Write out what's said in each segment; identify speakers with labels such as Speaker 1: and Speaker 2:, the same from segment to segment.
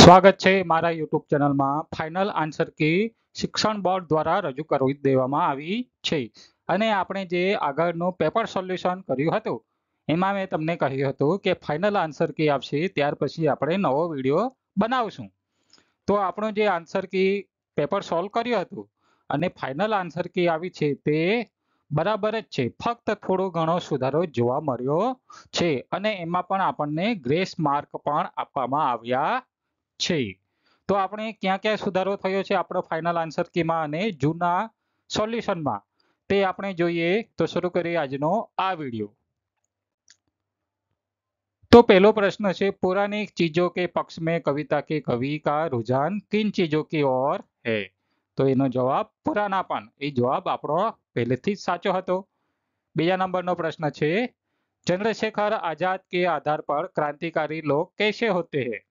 Speaker 1: સ્વાગત છે મારા યુટ્યુબ ચેનલમાં ફાઇનલ આન્સર કી શિક્ષણ બોર્ડ દ્વારા રજૂ કરી દેવામાં આવી છે અને આપણે જે આગળનું પેપર સોલ્યુશન કર્યું હતું એમાં મેં તમને કહ્યું હતું કે ફાઇનલ આન્સર કી આવશે ત્યાર પછી આપણે નવો વિડીયો બનાવશું. તો આપણું જે આન્સર કી પેપર સોલ્વ કર્યું હતું અને ફાઇનલ આન્સર કી આવી છે તે બરાબર જ છે, ફક્ત થોડો ઘણો સુધારો જોવા મળ્યો છે અને એમાં પણ આપણને ગ્રેસ માર્ક પણ આપવામાં આવ્યા છે. તો આપણે ક્યાં ક્યાં સુધારો થયો છે આપણો ફાઇનલ આન્સર કીમાં અને જૂના સોલ્યુશનમાં તે આપણે જોઈએ. તો શરૂ કરીએ આજનો આ વિડીયો. तो पहलो प्रश्न है पौराणिक चीजों के पक्ष में कविता के कवि का रुझान किन चीजों की ओर है? तो एनो जवाब पुरानापन. ए जवाब आपणो पहलेथी ज साचो हतो. बीजा नंबरनो प्रश्न है चंद्रशेखर आजाद के आधार पर क्रांतिकारी लोग कैसे होते हैं?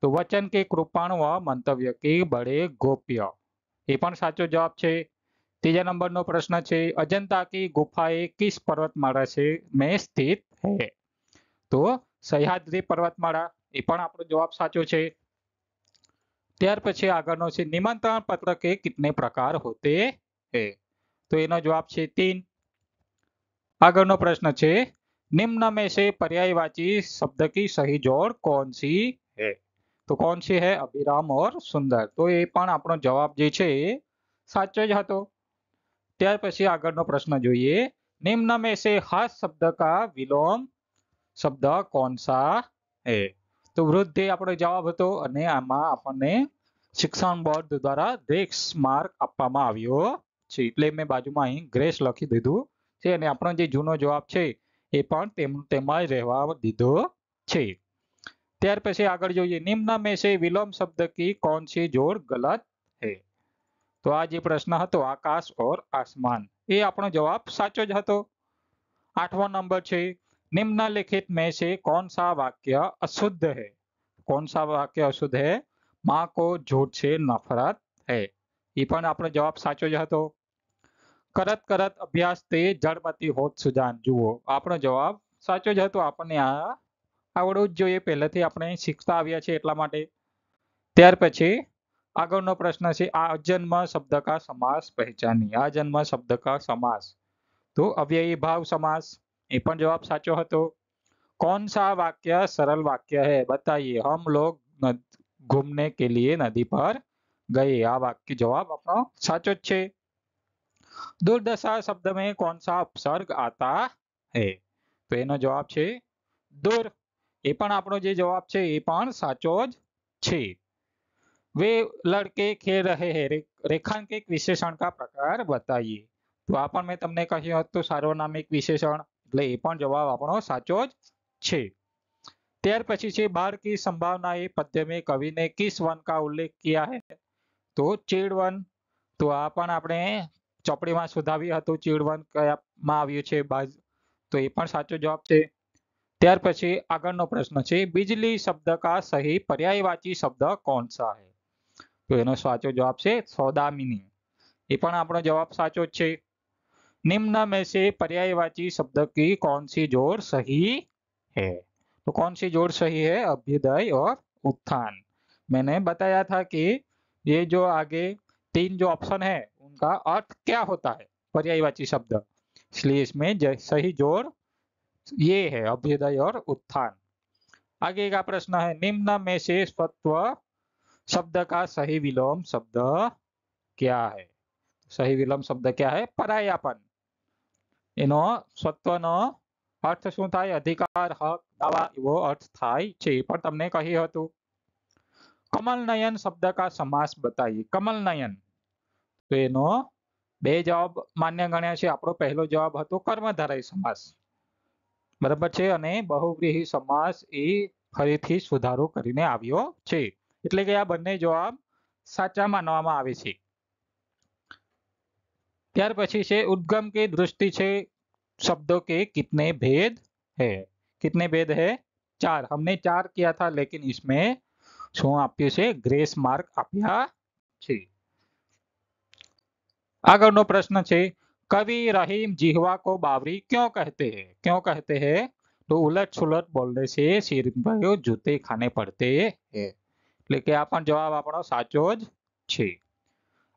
Speaker 1: तो वचन के कृपाण व मंतव्य के बड़े गोप्य. ये पण साचो जवाब है. तीजा नंबरनो प्रश्न है अजंता की गुफाएं किस पर्वतमाला से में स्थित है? तो सह्याद्री पर्वतमाला. ये पण आपनो जवाब साचो छे. त्यार पछी आगळनो छे निमंत्रण पत्र के कितने प्रकार होते हैं? तो एनो जवाब छे 3. आगळनो प्रश्न छे निम्न में से पर्यायवाची शब्द की सही जोड़ कौन सी है? तो कौन सी है? अभिराम और सुंदर. तो ये पण आपनो जवाब जे छे साचो ज हतो. त्यार पछी आगळनो प्रश्न जोईए निम्न में से हास शब्द का विलोम शब्द कौन सा है? तो वृद्धि आपणो जवाब हतो અને આમાં આપણને શિક્ષણ બોર્ડ દ્વારા ગ્રેસ માર્ક આપવામાં આવ્યો છે એટલે મેં બાજુમાં અહીં ગ્રેસ લખી દીધું છે અને આપણો જે જૂનો જવાબ છે એ પણ તેમાં જ રહેવા દીધો છે. ત્યાર પછી આગળ જોઈએ નિમ્ન में से विलोम शब्द की कौन सी जोड़ गलत है? तो આ જે પ્રશ્ન હતો આકાશ और आसमान એ આપણો જવાબ સાચો જ હતો. 8મો નંબર છે निम्नलिखित में से कौन सा वाक्य अशुद्ध है? कौन सा वाक्य अशुद्ध है? माँ को झूठ से नफरत है. ये पण आपनो जवाब साचो ज हतो. करत करत अभ्यास ते जड़मती होत सुजान. जुओ आपनो जवाब साचो ज हतो. आपने आ आवडવું જ જોઈએ, પહેલેથી આપણે શીખતા આવ્યા છે એટલા માટે. ત્યાર પછી આગળનો પ્રશ્ન છે આજન્મ શબ્દ का समास पहचानी. આજન્મ शब्द का समास तो अव्ययी भाव समास. ये पण जवाब साचो हतो. कौन सा वाक्य सरल वाक्य है? बताइए. हम लोग घूमने के लिए नदी पर गए. आ वाक्य जवाब अपनो साचो ज छे. दुर्दशा शब्द में कौन सा उपसर्ग आता है? तो एनो जवाब छे दुर. ये पण आपनो जे जवाब छे ये पण साचो ज छे. वे लड़के खेल रहे हैं. रेखांकित विशेषण का प्रकार बताइए. तो आ पण मैं तमने कह्युं हतुं सार्वनामिक विशेषण એટલે એ પણ જવાબ આપણો સાચો જ છે. ત્યાર પછી છે बाढ़ की संभावना એ पद्य में कवि ने किस वन का उल्लेख किया है? तो चीड़वन. तो आ पण આપણે ચોપડીમાં શોધાવી હતું ચીડવન કયામાં આવ્યું છે તો એ પણ સાચો જવાબ છે. ત્યાર પછી આગળનો પ્રશ્ન છે बिजली शब्द का सही पर्यायवाची शब्द कौन सा है? तो એનો સાચો જવાબ છે સૌદામિની. એ પણ આપણો જવાબ સાચો જ છે. निम्न में से पर्यायवाची शब्द की कौन सी जोड़ सही है? तो कौन सी जोड़ सही है? अभ्युदय और उत्थान. मैंने बताया था कि ये जो आगे 3 जो ऑप्शन है उनका अर्थ क्या होता है पर्यायवाची शब्द, इसलिए इसमें सही जोड़ ये है अभ्युदय और उत्थान. आगे का प्रश्न है निम्न में से स्वत्व शब्द का सही विलोम शब्द क्या है? सही विलोम शब्द क्या है? परायापन. एनो स्वत्वनो अर्थ शुं थाय? अधिकार, हक, दावा एवो अर्थ थाय छे. पण तमने कह्युं हतुं. कमल नयन शब्द का समास बताइए. कमल नयन. तो एनो बे जवाब मान्य गण्या छे. आपणो पहलो जवाब हतो कर्मधारय समास. बराबर छे. अने बहुव्रीहि समास ए फरीथी सुधारो करीने आव्यो छे. એટલે કે આ બંને જવાબ સાચા માનવામાં આવે છે. ત્યાર પછી છે उद्गम की दृष्टि से शब्दों के कितने भेद है? कितने भेद है? 4. हमने 4 किया था लेकिन इसमें શું આપ્યું છે? ગ્રેસ માર્ક આપ્યા છે. આગળનો પ્રશ્ન છે कवि रहीम जिह्वा को बावरी क्यों कहते हैं? क्यों कहते हैं? तो उलट सुलट बोलने से सिर पर जूते खाने पड़ते हैं. એટલે કે આ પણ જવાબ આપણો સાચો જ છે।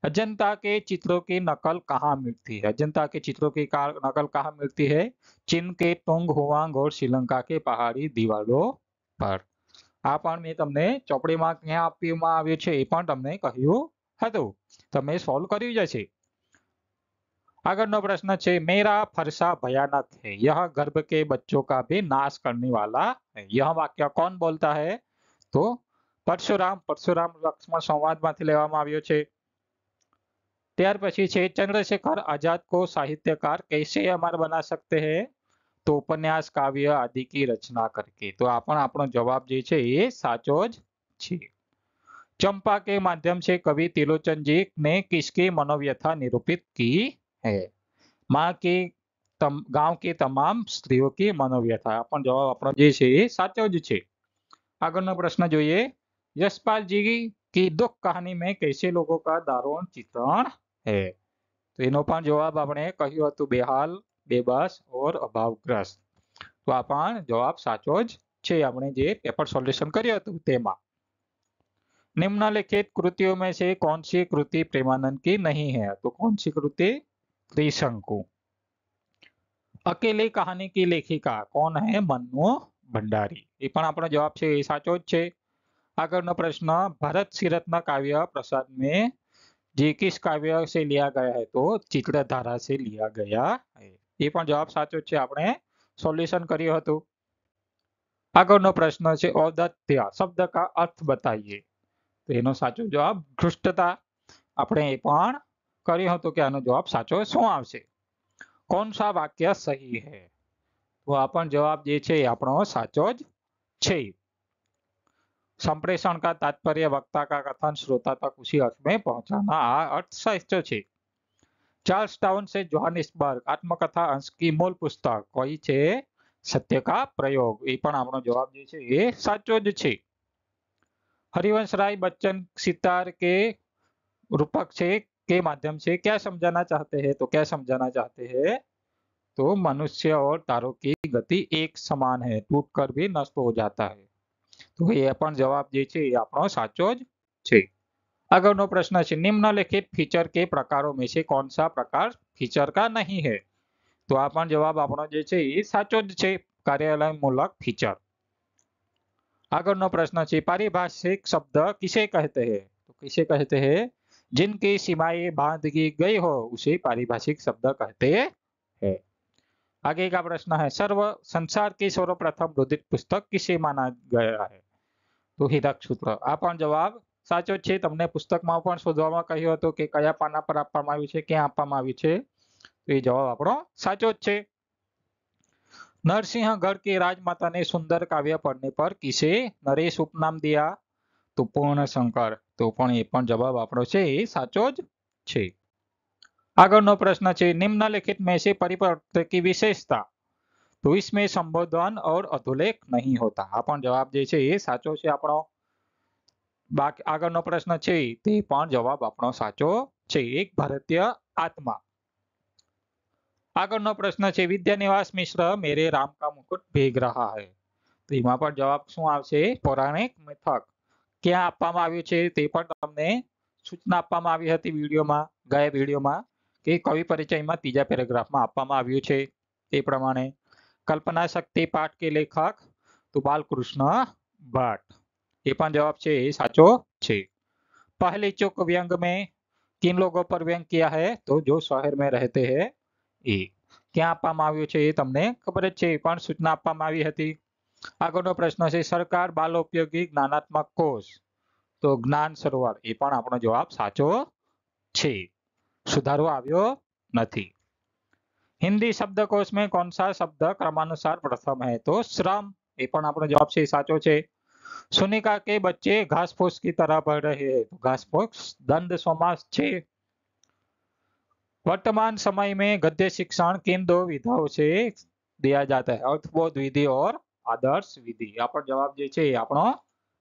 Speaker 1: अजंता के चित्रों की नकल कहाँ मिलती है? अजंता के चित्रों की नकल कहाँ मिलती है? चीन के टोंग हुआंग और श्रीलंका के पहाड़ी दीवारों पर। આ પણ મેં તમને ચોપડીમાં ક્યાં આપવામાં આવ્યું છે એ પણ તમને કહ્યું હતું, તમે સોલ્વ કર્યું જ હશે। આગળનો પ્રશ્ન છે मेरा फरसा भयानक है यह गर्भ के बच्चों का भी नाश करने वाला है। यह वाक्य कौन बोलता है? તો પરશુરામ લક્ષ્મણ સંવાદમાંથી લેવામાં આવ્યો છે। ત્યાર પછી છે चंद्रशेखर आजाद को साहित्यकार कैसे अमर बना सकते हैं? तो उपन्यास काव्य आदि की रचना करके। तो આ પણ આપણો જવાબ જે છે એ સાચો જ છે। चंपा के माध्यम से कवि त्रिलोचन जी ने किसकी मनोव्यथा निरूपित की है? माँ की गांव की तमाम स्त्रियों की मनोव्यथा। પણ જવાબ આપણો જે છે એ સાચો જ છે। આગળનો પ્રશ્ન જોઈએ यशपाल जी की दुख कहानी में कैसे लोगों का दारुण चित्रण है? तो એનો પણ જવાબ આપણે કહ્યું હતું બેહાલ, બેબસ और અભાવગ્રસ્ત। તો આ પણ જવાબ સાચો જ છે, આપણે જે પેપર સોલ્યુશન કર્યું હતું તેમાં। निम्नलिखित कृतियों में से कौन सी कृति प्रेमानंद की नहीं है? तो कौन सी कृति? त्रिशंकु। अकेली कहानी की लेखिका कौन है? मन्नू भंडारी। એ પણ આપણો જવાબ છે એ સાચો જ છે। આગળનો પ્રશ્ન भरत श्रीरत्न काव्य प्रसाद में જે किस काव्य से लिया गया है? तो चित्रधारा से लिया गया है। એ પણ જવાબ સાચો છે, આપણે સોલ્યુશન કર્યું હતું। આગળનો પ્રશ્ન છે औदत्य शब्द का अर्थ बताइए। તો એનો સાચો જવાબ ધૃષ્ટતા। આપણે એ પણ કર્યું હતું કે આનો જવાબ સાચો શું આવશે। कौन सा वाक्य सही है? તો આ પણ જવાબ જે છે એ આપણો સાચો જ છે। संप्रेषण का तात्पर्य वक्ता का कथन श्रोता तक उसी अर्थ में पहुंचाना, आ अर्थ साचो छे। चार्ल्स टाउन से जोहानिसबर्ग आत्मकथा अंश की मूल पुस्तक कोई छे? सत्य का प्रयोग। એ પણ આપણો જવાબ જે છે એ સાચો જ છે। हरिवंश राय बच्चन सितार के रूपक से के माध्यम से क्या समझाना चाहते हैं? तो क्या समझाना चाहते हैं? तो मनुष्य और तारों की गति एक समान है, टूटकर भी नष्ट हो जाता है। તો એ પણ જવાબ જે છે એ આપણો સાચો જ છે। આગળનો પ્રશ્ન છે निम्नलिखित फीचर के प्रकारों में से कौन सा प्रकार फीचर का नहीं है? તો આ પણ જવાબ આપણો જે છે એ સાચો જ છે, કાર્યાલયમૂલક ફીચર। આગળનો પ્રશ્ન છે पारिभाषिक शब्द किसे कहते हैं? तो किसे कहते हैं? जिनकी सीमाएं बांध दी गई हो उसे पारिभाषिक शब्द कहते हैं। आगे का प्रश्न है संसार की सर्वप्रथम मुद्रित पुस्तक किसे माना गया है? तो हीरक सूत्र। આ પણ જવાબ સાચો છે, તમને પુસ્તકમાં પણ શોધવામાં કહ્યું હતું કે કયા પાના પર આપવામાં આવ્યું છે, ક્યાં આપવામાં આવ્યું છે, તો એ જવાબ આપણો સાચો જ છે। नरसिंहगढ़ की राजमाता ने सुंदर काव्य पढ़ने पर किसे नरेश उपनाम दिया? तो पूर्ण शंकर। तो पण એ પણ જવાબ આપણો છે એ સાચો જ છે। આગળનો પ્રશ્ન છે निम्नलिखित में से परिपत्र की विशेषता। तो इसमें संबोधन और अधोलेख नहीं होता। આ પણ જવાબ જે છે એ સાચો છે આપણો। બાકી આગળનો પ્રશ્ન છે તે પણ જવાબ આપણો સાચો છે, એક ભારતીય આત્મા। આગળનો પ્રશ્ન છે વિદ્યાનિવાસ મિશ્ર मेरे राम का मुकुट भीग रहा है। તો એમાં પણ જવાબ શું આવશે? પૌરાણિક મથક। ક્યાં આપવામાં આવ્યું છે તે પણ તમને સૂચના આપવામાં આવી હતી વિડીયોમાં, ગયા વિડીયોમાં, કે કવિ પરિચયમાં ત્રીજા પેરેગ્રાફમાં આપવામાં આવ્યું છે તે પ્રમાણે। कल्पना शक्ति पाठ के लेखक तो बालकृष्ण भट्ट। ये पण जवाब छे ए साचो छे। पहली चुक व्यंग में किन लोगों पर व्यंग किया है? तो जो शहर में रहते हैं ए। क्या આપવામાં આવ્યું છે એ તમને ખબર જ છે, પણ સૂચના આપવામાં આવી હતી। આગળનો પ્રશ્ન છે સરકાર બાલોપયોગી જ્ઞાનાત્મક કોષ તો જ્ઞાન સરોવર। એ પણ આપણો જવાબ સાચો છે, સુધારો આવ્યો નથી। हिंदी शब्दकोश में कौन सा शब्द क्रमानुसार प्रथम है? तो श्रम। ये पण આપણો જવાબ છે સાચો છે। सुनिका के बच्चे घास फूस की तरह बढ़ रहे हैं। तो घास फूस दंड समास छे। वर्तमान समय में गद्य शिक्षण किन दो विधाओं से दिया जाता है? अर्थबोध विधि और आदर्श विधि। આ પણ જવાબ જે છે આપણો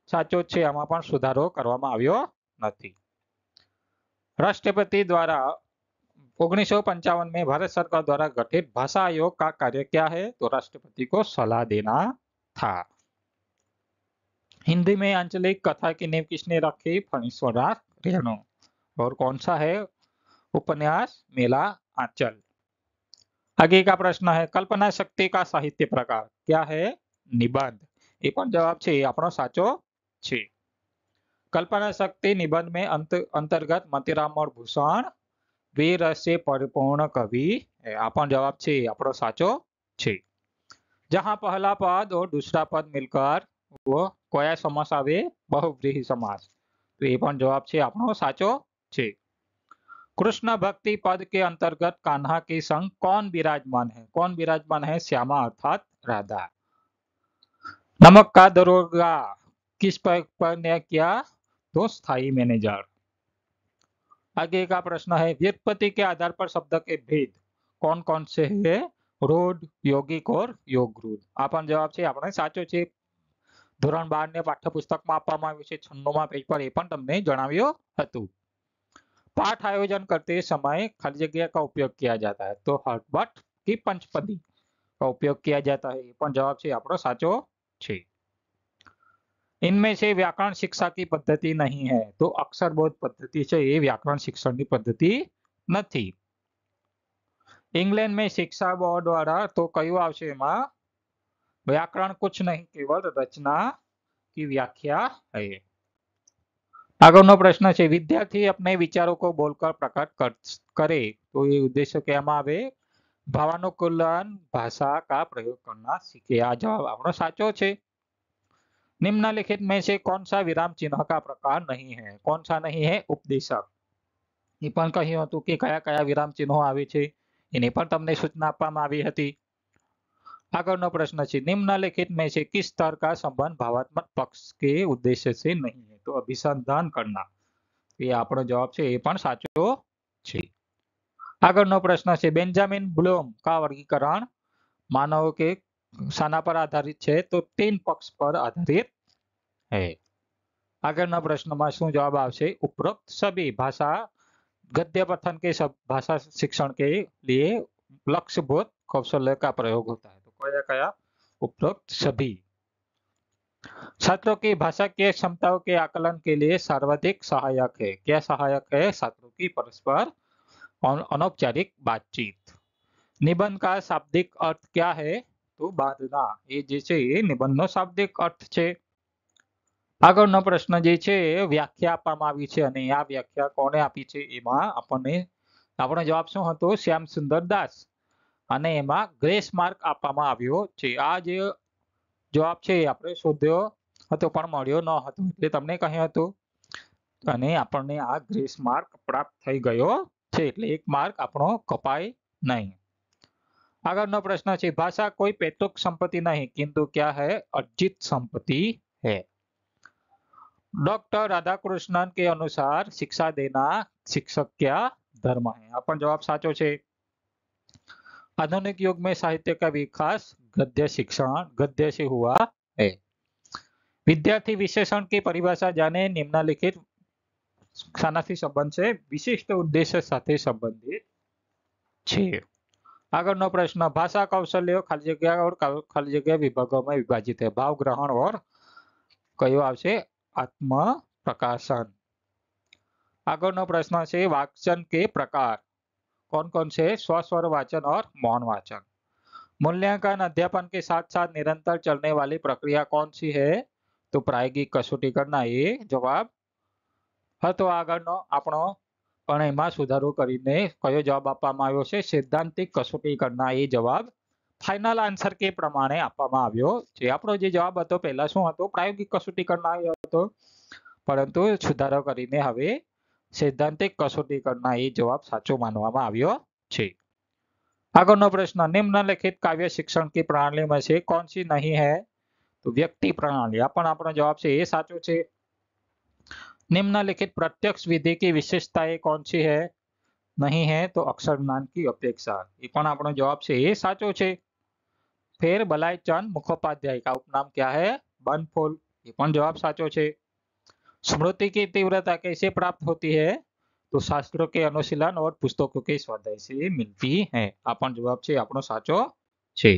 Speaker 1: સાચો છે, આમાં પણ સુધારો કરવામાં આવ્યો નથી। राष्ट्रपति द्वारा 1955 में भारत सरकार द्वारा गठित भाषा आयोग का कार्य क्या है? तो राष्ट्रपति को सलाह देना था। हिंदी में आंचलिक कथा की नींव किसने रखी? फणीश्वरदास रेणु। और कौन सा है उपन्यास? मेला आंचल। आगे का प्रश्न है कल्पना शक्ति का साहित्य प्रकार क्या है? निबंध। ये पण जवाब छे आपणो साचो छे। कल्पना शक्ति निबंध में अंतर्गत मोतीराम भूषण वीर रस से परिपूर्ण कवि है। आ पण जवाब छे आपणो साचो छे। जहां पहला पद और दूसरा पद मिलकर वो कया समास आवे? बहुव्रीहि समास। तो ये पण जवाब छे आपणो साचो छे। कृष्ण भक्ति पद के अंतर्गत कान्हा के संग कौन विराजमान है? कौन विराजमान है? श्यामा अर्थात राधा। नमक का दरोगा किस पर ने किया? तो स्थायी मैनेजर। आगे का प्रश्न है व्युत्पत्ति के आधार पर शब्द के भेद कौन कौन से है? रूढ़, यौगिक और योगरूढ़। आ पण जवाब छे आपणे साचो छे। ધોરણ 12 ને પાઠ્યપુસ્તકમાં આપવામાં આવ્યું છે 96મા પેજ પર એ પણ તમને જણાવ્યું હતું। पाठ आयोजन करते समय खाली जगह का उपयोग किया जाता है तो हर्बट की पंचपदी का उपयोग किया जाता है। ये पण जवाब छे आपणो साचो छे। इनमें से व्याकरण शिक्षा की पद्धति नहीं है तो अक्षरबोध पद्धति से ये व्याकरण शिक्षण की पद्धति नहीं। इंग्लैंड में शिक्षा बोर्ड द्वारा तो कયું आवशे एमां? व्याकरण कुछ नहीं केवल रचना की व्याख्या है। આગળનો પ્રશ્ન છે વિદ્યાર્થી अपने विचारों को बोलकर प्रकट करे तो ये उद्देश्य કેમાં આવે? भावानुकूलन भाषा का प्रयोग करना सीखे। आ जवाब આપણો સાચો છે। निम्नलिखित में से कौन सा विराम चिन्ह का प्रकार नहीं है? कौन सा नहीं है? उपदेशक। એ પણ કહ્યું હતું કે કયા કયા વિરામ ચિહ્નો આવે છે એની પણ તમને સૂચના આપવામાં આવી હતી। આગળનો પ્રશ્ન છે निम्नलिखित में से किस स्तर का संबंध भावात्मक पक्ष के उद्देश्य से नहीं है? तो अभिसंधान करना। ये આપણો જવાબ છે એ પણ સાચો છે। આગળનો પ્રશ્ન છે બેન્જામિન બ્લૂમ का वर्गीकरण मानव के शाना पर आधारित है? तो 3 पक्ष पर आधारित है। આગળના પ્રશ્નમાં શું જવાબ આવશે? ઉપરોक्त सभी भाषा गद्य पठन के सब भाषा शिक्षण के लिए लक्ष्यभूत कौशल्य का प्रयोग होता है। तो कया कया? उपरोक्त सभी। छात्रों की भाषा की क्षमताओं के आकलन के लिए सर्वाधिक सहायक है। क्या सहायक है? छात्रों की परस्पर अनौपचारिक बातचीत। निबंध का शाब्दिक अर्थ क्या है? तो बांधना। ये जे छे ए निबंधनो शाब्दिक अर्थ छे। આગળનો પ્રશ્ન જે છે વ્યાખ્યા આપવામાં આવી છે અને આ વ્યાખ્યા કોણે આપી છે એમાં આપણો જવાબ શું હતો? શ્યામ સુંદર દાસ। અને એમાં ગ્રેસ માર્ક આપવામાં આવ્યો છે। આ જે જવાબ છે આપણે શોધ્યો હતો પણ મળ્યો ન હતો એટલે તમને કહ્યું હતું અને આપણને આ ગ્રેસ માર્ક પ્રાપ્ત થઈ ગયો છે એટલે 1 માર્ક આપણો કપાય નહીં। આગળનો પ્રશ્ન છે ભાષા કોઈ पैतृक संपत्ति नहीं किंतु क्या है? अर्जित संपत्ति है। डॉक्टर राधाकृष्णन के अनुसार शिक्षा देना शिक्षक क्या धर्म है? अपन जवाब साचो छे। आधुनिक युग में साहित्य का विकास गद्य शिक्षण गद्य से हुआ है। विद्यार्थी विशेषण की परिभाषा जाने निम्नलिखित शानाथी संबंध से विशिष्ट उद्देश्य साथे संबंधित छे। આગળનો પ્રશ્ન ભાષા કૌશલ્યો ખાલી જગ્યા और ખાલી જગ્યા વિભાગોं में विभाजित है। भाव ग्रहण और कयो आवशे? आत्म प्रकाशन। આગળનો પ્રશ્ન છે वाचन के प्रकार कौन कौन से? स्वस्वर वाचन और मौन वाचन। मूल्यांकन अध्यापन के साथ साथ निरंतर चलने वाली प्रक्रिया कौन सी है? तो प्रायोगिक कसोटी करना। ये जवाब હતો। આગળનો આપણો પણ એમાં સુધારો કરીને કયો જવાબ આપવામાં આવ્યો છે? સૈદ્ધાંતિક कसोटी करना। ये जवाब फाइनल आंसर के प्रमाणे આપવામાં આવ્યો છે। આપણો જે જવાબ હતો પહેલા શું હતો? પ્રાયોગિક कसोटी करना હતો પરંતુ સુધારો કરીને હવે सैद्धांतिक कसोटी करना ये जवाब साचो मानवामां આવ્યો છે। આગળનો પ્રશ્ન निम्नलिखित काव्य शिक्षण की प्रणाली में से कौन सी नहीं है? तो व्यक्ति प्रणाली। आ पण આપણો જવાब છે એ સાચો છે। निम्नलिखित प्रत्यक्ष विधि की विशेषताएं कौन सी है? नहीं है तो अक्षर ज्ञान की अपेक्षा। ये पण આપણો जवाब છે એ સાચો છે। फिर बलाईचंद मुखोपाध्याय का उपनाम क्या है? बनफूल। ये पण जवाब साचो છે। स्मृति की तीव्रता कैसे प्राप्त होती है? तो शास्त्रों के अनुशीलन और पुस्तकों के स्वाध्याय से मिलती है। आ पण जवाब છે આપણો સાચો છે।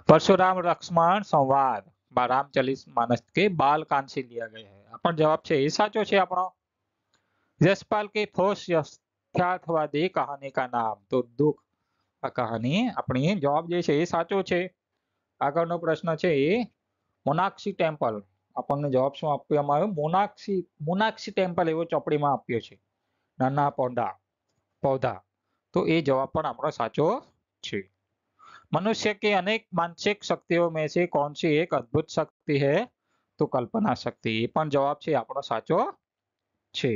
Speaker 1: परशुराम लक्ष्मण संवाद रामचरित मानस के बाल कांड से लिया गया है। अपन जवाब छे ए साचो छे आपणो। यशपाल के ठोस यथार्थवादी कहानी का नाम तो दुख आ कहानी अपनी जवाब जे छे ए साचो छे। આગળનો પ્રશ્ન છે એ મોનાક્ષી ટેમ્પલ આપણને જવાબ શું આપવામાં આવ્યો મોનાક્ષી ટેમ્પલ એવો ચોપડીમાં આપ્યો છે નાના पौधा तो ये जवाब पण આપણો સાચો છે। मनुष्य के अनेक मानसिक शक्तियों में से कौन सी एक अद्भुत शक्ति है तो कल्पना शक्ति ये पण जवाब छे આપણો સાચો છે।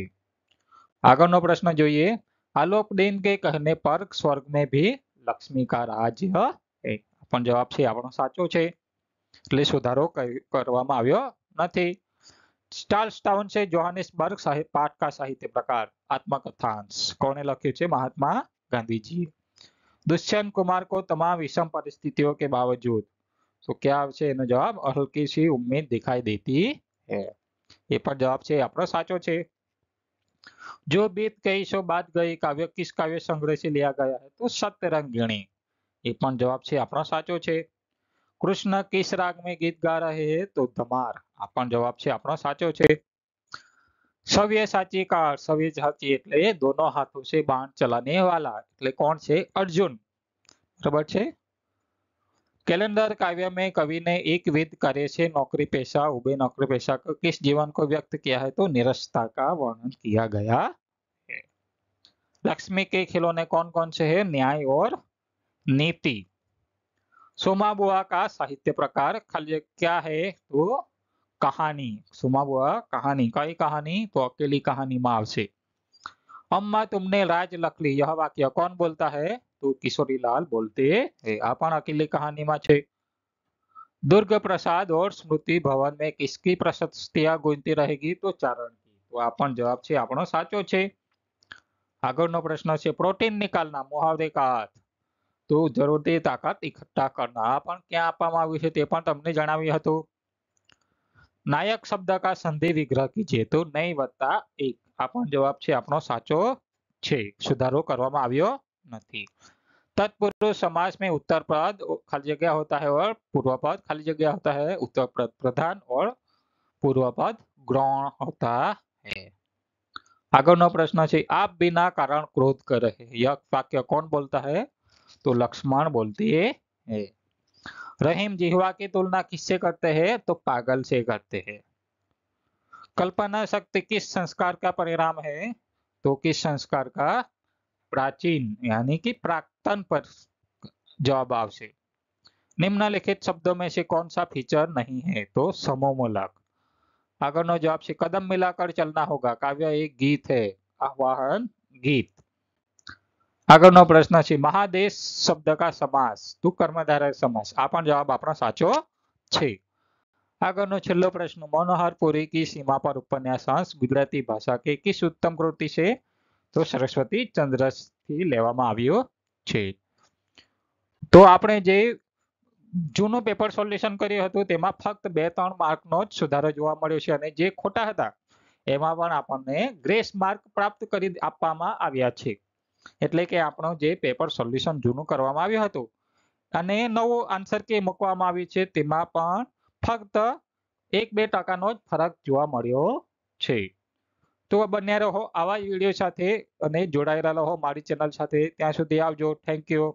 Speaker 1: આગળનો પ્રશ્न જોઈએ आलोकदीन के कहने पर स्वर्ग में भी लक्ष्मी का राज्य है પણ જવાબ છે આપણો સાચો છે એટલે સુધારો કરવામાં આવ્યો નથી। ચાર્લ્સ ટાઉન से जोहानिसबर्ग पाठ का साहित्य प्रकार आत्मकथांश કોણે લખ્યું છે महात्मा गांधी जी। दुष्यंत कुमार को तमाम विषम परिस्थितियों के बावजूद तो क्या છે એનો જવાબ હલકી सी उम्मीद दिखाई देती है ये पर जवाब છે આપણો સાચો છે। जो बीत गई सो बात गई काव्य किस काव्य संग्रह से लिया गया है तो सतरंगिणी ये पण जवाब છે આપણો સાચો છે। कृष्ण किस राग में गीत गा रहे हैं तो धमार आ पण जवाब છે આપણો સાચો છે। सव्य साची कार सव्य साची એટલે दोनों हाथों से बाण चलाने वाला એટલે કોણ છે अर्जुन बराबर છે। कैलेंडर काव्य में कवि ने एक विध कार्य से नौकरी पेशा उभे नौकरी पेशा को किस जीवन को व्यक्त किया है तो निरस्ता का वर्णन किया गया है। लक्ष्मी के खिलौने कौन कौन से है न्याय और नीति। सोमा बुआ का साहित्य प्रकार क्या है तो कहानी सोमा बुआ कहानी कई कहानी तो अकेली कहानी में आवशे। अम्मा तुमने राज लख ली यह वाक्य कौन बोलता है तो किशोरीलाल बोलते हैं आ पण अकेली कहानी में छे। दुर्ग प्रसाद और स्मृति भवन में किसकी प्रशस्तियां गूंजती रहेगी तो चारण की तो आ पण जवाब छे आपणो साचो छे। આગળનો પ્રશ્ન છે પ્રોટીન નિકાલના મુહાવરે का अर्थ तो जरूरती ताकत इकट्ठा करना आ पण क्या આપવામાં આવ્યું છે તે પણ તમને જણાવ્યું હતું। नायक शब्द का संधि विग्रह कीजिए तो नहीं वत्ता एक आ पण जवाब છે આપણો સાચો છે સુધારો કરવામાં આવ્યો નથી। तत्पुरुष समास में उत्तर पद खाली जगह होता है और पूर्व पद खाली जगह होता है उत्तर पद प्रधान और पूर्व पद गौण होता है। આગળનો પ્રશ્ન છે आप बिना कारण क्रोध कर रहे यह वाक्य कौन बोलता है तो लक्ष्मण बोलते हैं। रहीम जिह्वा की तुलना किससे करते हैं तो पागल से करते हैं। कल्पना शक्ति किस संस्कार का परिणाम है तो किस संस्कार का प्राचीन यानी कि प्राक्तन पर जवाब आवशे। निम्नलिखित शब्दों में से कौन सा फीचर नहीं है तो समूहमूलक। આગળનો જવાબ છે कदम मिलाकर चलना होगा काव्य एक गीत है आह्वान गीत। આગળનો પ્રશ્ન છે મહાદેશ શબ્દ का समास तो कर्मधारय समास आ पण जवाब આપણો સાચો છે। આગળનો છેલ્લો પ્રશ્ન मनोहर पुरी की सीमा पर उपन्यास गुजराती भाषा के किस उत्तम कृति से तो सरस्वती चंद्र થી લેવામાં આવ્યો છે। તો આપણે જે જૂનું પેપર સોલ્યુશન કર્યું હતું તેમાં ફક્ત 2-3 માર્કનો જ સુધારો જોવા મળ્યો છે અને જે ખોટા હતા એમાં પણ આપણને ગ્રેસ માર્ક પ્રાપ્ત કરી આપવામાં આવ્યા છે। એટલે કે આપણો જે પેપર સોલ્યુશન જૂનું કરવામાં આવ્યું હતું અને નવો આન્સર કે મૂકવામાં આવ્યું છે તેમાં પણ ફક્ત 1-2% જ ફરક જોવા મળ્યો છે। તો બન્યા રહો આવા વિડીયો સાથે અને જોડાયેલા રહો મારી ચેનલ સાથે। ત્યાં સુધી આવજો થેન્ક યુ।